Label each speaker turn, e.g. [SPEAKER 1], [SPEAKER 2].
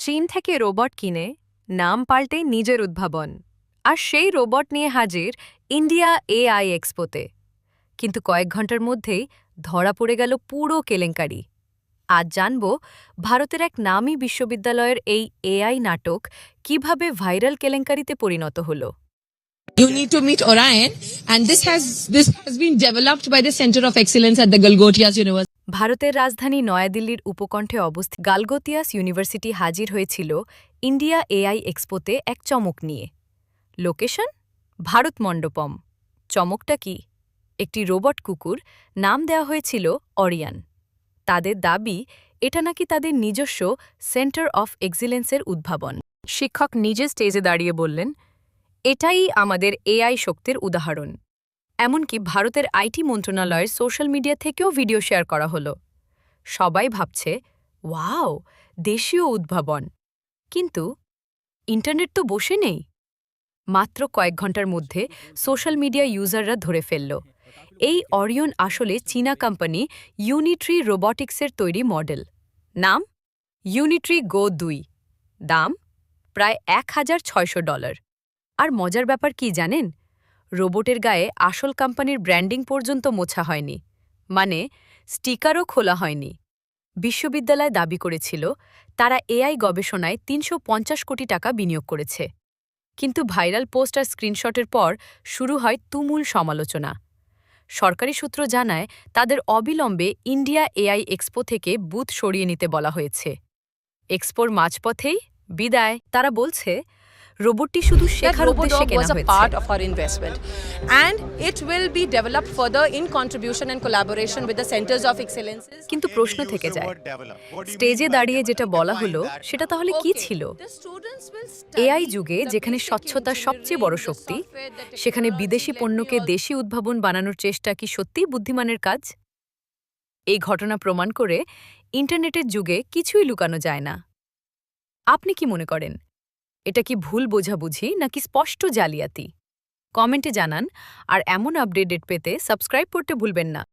[SPEAKER 1] চীন থেকে রোবট কিনে নাম পাল্টে নিজের উদ্ভাবন আর সেই রোবট নিয়ে হাজির ইন্ডিয়া এআই এক্সপোতে। কিন্তু কয়েক ঘন্টার মধ্যেই ধরা পড়ে গেল পুরো কেলেঙ্কারি। আজ জানব ভারতের এক নামী বিশ্ববিদ্যালয়ের এই এআই নাটক কিভাবে ভাইরাল কেলেঙ্কারিতে পরিণত হল।
[SPEAKER 2] You need to meet Orion, and this has been developed by the Center of Excellence at the Galgotias University.
[SPEAKER 1] ভারতের রাজধানী নয়াদিল্লির উপকণ্ঠে অবস্থিত গালগোতিয়াস ইউনিভার্সিটি হাজির হয়েছিল ইন্ডিয়া এআই এক্সপোতে এক চমক নিয়ে। লোকেশন ভারত মণ্ডপম। চমকটা কি? একটি রোবট কুকুর, নাম দেওয়া হয়েছিল অরিয়ান। তাদের দাবি এটা নাকি তাদের নিজস্ব সেন্টার অফ এক্সিলেন্সের উদ্ভাবন। শিক্ষক নিজে স্টেজে দাঁড়িয়ে বললেন, এটাই আমাদের এআই শক্তির উদাহরণ। এমনকি ভারতের আইটি মন্ত্রণালয়ের সোশ্যাল মিডিয়া থেকেও ভিডিও শেয়ার করা হলো। সবাই ভাবছে, ওয়াও, দেশীয় উদ্ভাবন। কিন্তু ইন্টারনেট তো বসে নেই। মাত্র কয়েক ঘন্টার মধ্যে সোশ্যাল মিডিয়া ইউজাররা ধরে ফেলল এই অরিয়ন আসলে চীনা কোম্পানি ইউনিট্রি রোবটিক্সের তৈরি মডেল। নাম ইউনিট্রি গো 2। দাম প্রায় $1,600। আর মজার ব্যাপার কি জানেন? রোবটের গায়ে আসল কোম্পানির ব্র্যান্ডিং পর্যন্ত মোছা হয়নি, মানে স্টিকারও খোলা হয়নি। বিশ্ববিদ্যালয় দাবি করেছিল তারা এআই গবেষণায় ৩৫০ কোটি টাকা বিনিয়োগ করেছে। কিন্তু ভাইরাল পোস্ট আর স্ক্রিনশটের পর শুরু হয় তুমুল সমালোচনা। সরকারি সূত্র জানায় তাদের অবিলম্বে ইন্ডিয়া এআই এক্সপো থেকে বুথ সরিয়ে নিতে বলা হয়েছে। এক্সপোর মাঝপথেই বিদায়। তারা বলছে রোবটটি শুধু শেখার উদ্দেশ্যে কেনা
[SPEAKER 2] was a
[SPEAKER 1] হয়েছে।
[SPEAKER 2] part of our investment, and it will be developed further in contribution and collaboration with the centers of excellence.
[SPEAKER 1] কিন্তু প্রশ্ন থেকে যায়, স্টেজে দাঁড়িয়ে যেটা বলা হলো সেটা তাহলে কি ছিল? এআই যুগে যেখানে স্বচ্ছতা সবচেয়ে বড় শক্তি, সেখানে বিদেশি পণ্যকে দেশি উদ্ভাবন বানানোর চেষ্টা কি সত্যিই বুদ্ধিমানের কাজ? এই ঘটনা প্রমাণ করে ইন্টারনেটের যুগে কিছুই লুকানো যায় না। আপনি কি মনে করেন, এটা কি ভুল বোঝাবুঝি নাকি স্পষ্ট জালিয়াতি? কমেন্টে জানান। আর এমন আপডেট পেতে সাবস্ক্রাইব করতে ভুলবেন না।